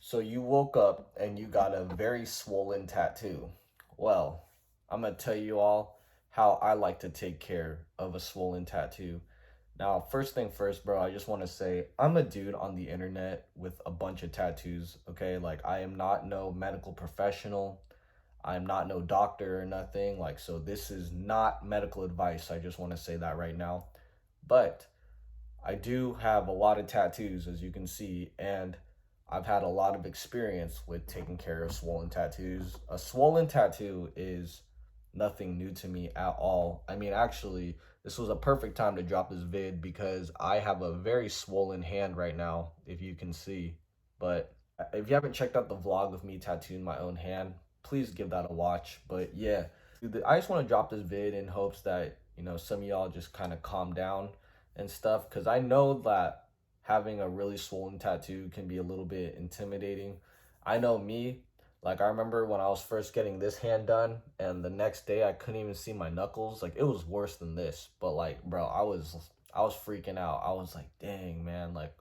So you woke up and you got a very swollen tattoo. Well, I'm gonna tell you all how I like to take care of a swollen tattoo. Now, first thing first, bro, I just want to say I'm a dude on the internet with a bunch of tattoos, okay? Like I am not no medical professional. I'm not no doctor or nothing. Like so this is not medical advice. I just want to say that right now. But I do have a lot of tattoos, as you can see, and I've had a lot of experience with taking care of swollen tattoos. A swollen tattoo is nothing new to me at all. I mean, actually, this was a perfect time to drop this vid because I have a very swollen hand right now, if you can see. But if you haven't checked out the vlog of me tattooing my own hand, please give that a watch. But yeah, I just want to drop this vid in hopes that, some of y'all just kind of calm down and stuff because I know that having a really swollen tattoo can be a little bit intimidating. I know me, like I remember when I was first getting this hand done and the next day I couldn't even see my knuckles. Like it was worse than this, but like bro, I was freaking out. I was like, "Dang, man, like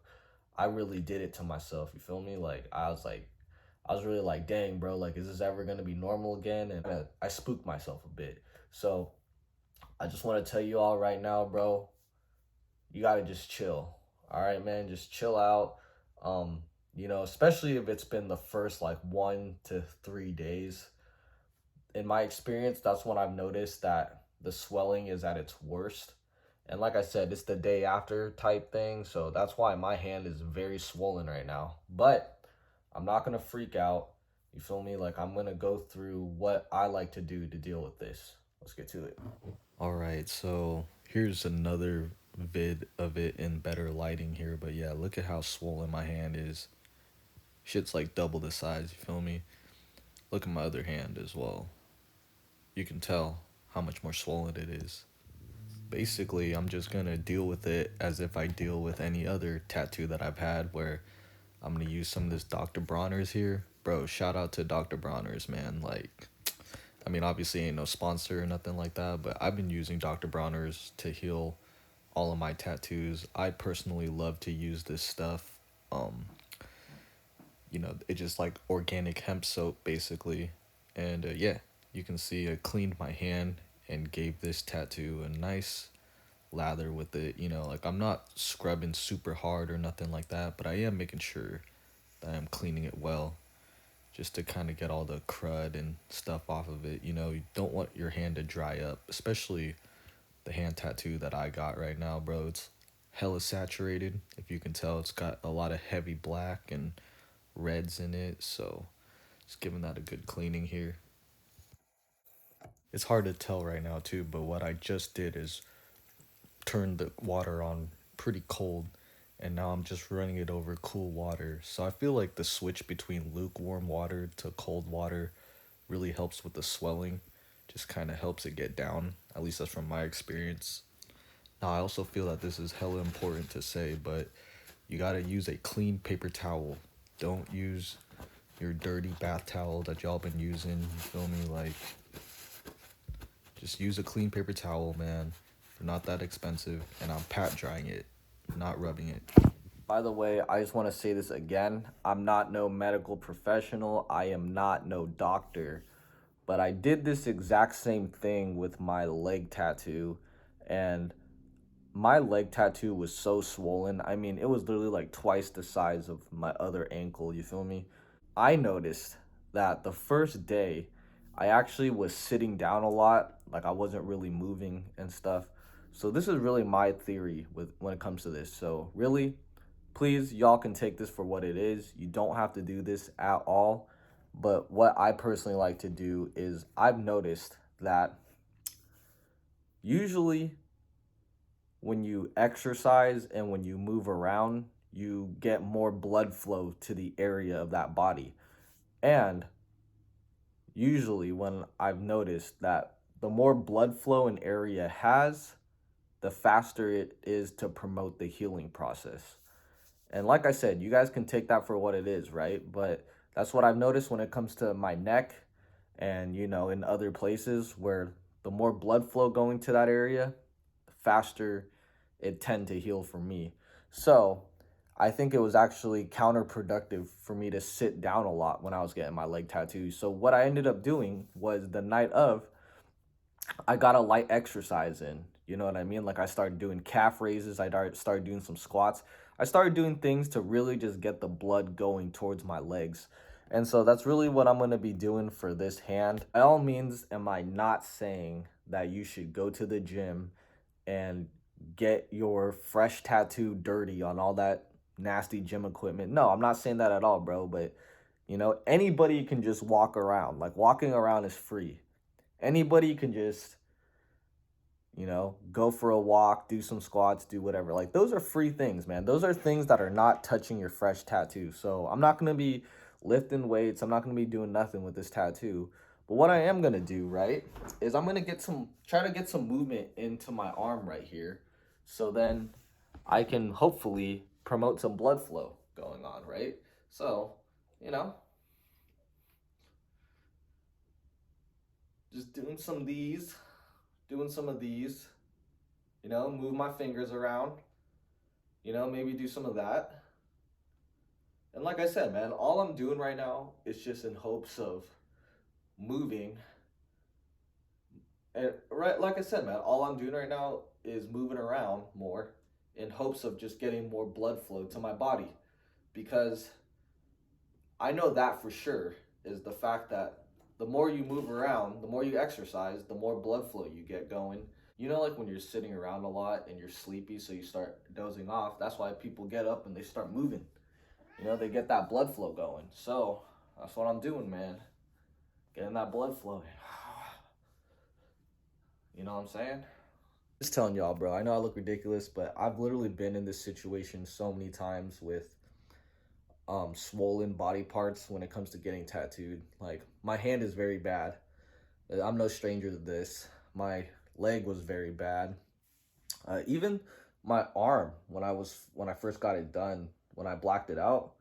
I really did it to myself." You feel me? Like I was really like, "Dang, bro, like is this ever going to be normal again?" And I spooked myself a bit. So, I just want to tell you all right now, bro, you gotta just chill. All right, man, just chill out. Especially if it's been the first like 1 to 3 days. In my experience, that's when I've noticed that the swelling is at its worst. And like I said, it's the day after type thing. So that's why my hand is very swollen right now. But I'm not gonna freak out. You feel me? Like I'm gonna go through what I like to do to deal with this. Let's get to it. All right, so here's another vid of it in better lighting here, but yeah, look at how swollen my hand is. Shit's like double the size, you feel me? Look at my other hand as well. You can tell how much more swollen it is. Basically, I'm just gonna deal with it as if I deal with any other tattoo that I've had, where I'm gonna use some of this Dr. Bronner's here. Bro, shout out to Dr. Bronner's, man. Like, I mean, obviously ain't no sponsor or nothing like that, but I've been using Dr. Bronner's to heal all of my tattoos. I personally love to use this stuff. Um, it just like organic hemp soap basically. And yeah, you can see I cleaned my hand and gave this tattoo a nice lather with it. Like I'm not scrubbing super hard or nothing like that, but I am making sure that I'm cleaning it well just to kind of get all the crud and stuff off of it. You don't want your hand to dry up, especially the hand tattoo that I got right now, bro. It's hella saturated. If you can tell, it's got a lot of heavy black and reds in it. So just giving that a good cleaning here. It's hard to tell right now too, but what I just did is turn the water on pretty cold, and now I'm just running it over cool water. So I feel like the switch between lukewarm water to cold water really helps with the swelling. Just kind of helps it get down. At least that's from my experience. Now, I also feel that this is hella important to say, but you gotta use a clean paper towel. Don't use your dirty bath towel that y'all been using. You feel me? Like, just use a clean paper towel, man. They're not that expensive, and I'm pat drying it, not rubbing it. By the way, I just want to say this again. I'm not no medical professional. I am not no doctor. But I did this exact same thing with my leg tattoo. And my leg tattoo was so swollen. I mean, it was literally like twice the size of my other ankle. You feel me? I noticed that the first day, I actually was sitting down a lot. Like I wasn't really moving and stuff. So this is really my theory with when it comes to this. So really, please, y'all can take this for what it is. You don't have to do this at all. But what I personally like to do is I've noticed that usually when you exercise and when you move around, you get more blood flow to the area of that body. And usually, when I've noticed that the more blood flow an area has, the faster it is to promote the healing process. And like I said, you guys can take that for what it is, right? But that's what I've noticed when it comes to my neck and, in other places where the more blood flow going to that area, the faster it tend to heal for me. So I think it was actually counterproductive for me to sit down a lot when I was getting my leg tattooed. So what I ended up doing was the night of, I got a light exercise in. You know what I mean? Like I started doing calf raises, started doing some squats. I started doing things to really just get the blood going towards my legs. And so that's really what I'm going to be doing for this hand. By all means, am I not saying that you should go to the gym and get your fresh tattoo dirty on all that nasty gym equipment? No, I'm not saying that at all, bro. But, anybody can just walk around. Like walking around is free. Anybody can just go for a walk, do some squats, do whatever. Like those are free things, man. Those are things that are not touching your fresh tattoo. So I'm not gonna be lifting weights. I'm not gonna be doing nothing with this tattoo. But what I am gonna do, right, is I'm gonna try to get some movement into my arm right here. So then I can hopefully promote some blood flow going on, right? So, you know, just doing some of these, move my fingers around, maybe do some of that. And like I said, man, all I'm doing right now is just in hopes of moving. And right, like I said, man, all I'm doing right now is moving around more in hopes of just getting more blood flow to my body. Because I know that for sure is the fact that the more you move around, the more you exercise, the more blood flow you get going. Like when you're sitting around a lot and you're sleepy, so you start dozing off. That's why people get up and they start moving. They get that blood flow going. So that's what I'm doing, man. Getting that blood flowing. You know what I'm saying? Just telling y'all, bro. I know I look ridiculous, but I've literally been in this situation so many times with swollen body parts when it comes to getting tattooed. Like my hand is very bad. I'm no stranger to this. My leg was very bad. Even my arm when I first got it done, when I blacked it out,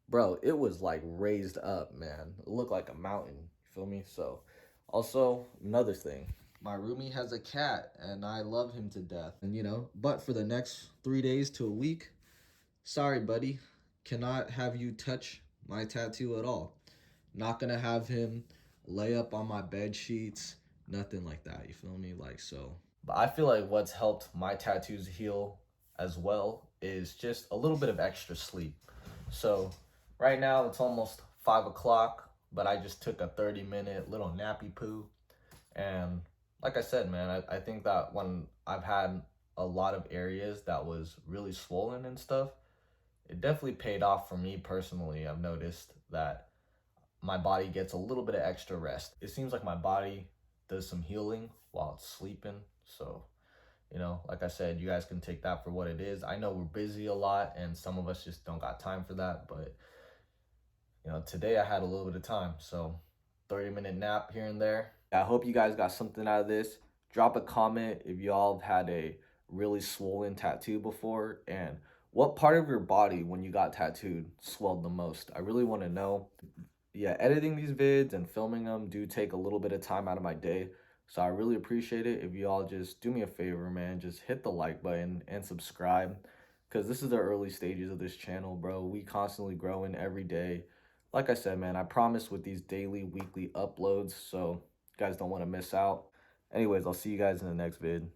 bro, it was like raised up, man. It looked like a mountain. You feel me? So, also another thing, my roomie has a cat, and I love him to death. And but for the next 3 days to a week, sorry, buddy, cannot have you touch my tattoo at all. Not gonna have him lay up on my bed sheets, nothing like that. You feel me? Like so. But I feel like what's helped my tattoos heal as well is just a little bit of extra sleep. So right now it's almost 5 o'clock, but I just took a 30-minute little nappy poo. And like I said, man, I think that when I've had a lot of areas that was really swollen and stuff, it definitely paid off for me personally. I've noticed that my body gets a little bit of extra rest. It seems like my body does some healing while it's sleeping. So, like I said, you guys can take that for what it is. I know we're busy a lot and some of us just don't got time for that, but today I had a little bit of time. So 30-minute nap here and there. I hope you guys got something out of this. Drop a comment if y'all have had a really swollen tattoo before, and what part of your body when you got tattooed swelled the most. I really want to know. Yeah, editing these vids and filming them do take a little bit of time out of my day. So I really appreciate it if you all just do me a favor, man. Just hit the like button and subscribe. Because this is the early stages of this channel, bro. We constantly growing every day. Like I said, man, I promise with these daily, weekly uploads. So you guys don't want to miss out. Anyways, I'll see you guys in the next vid.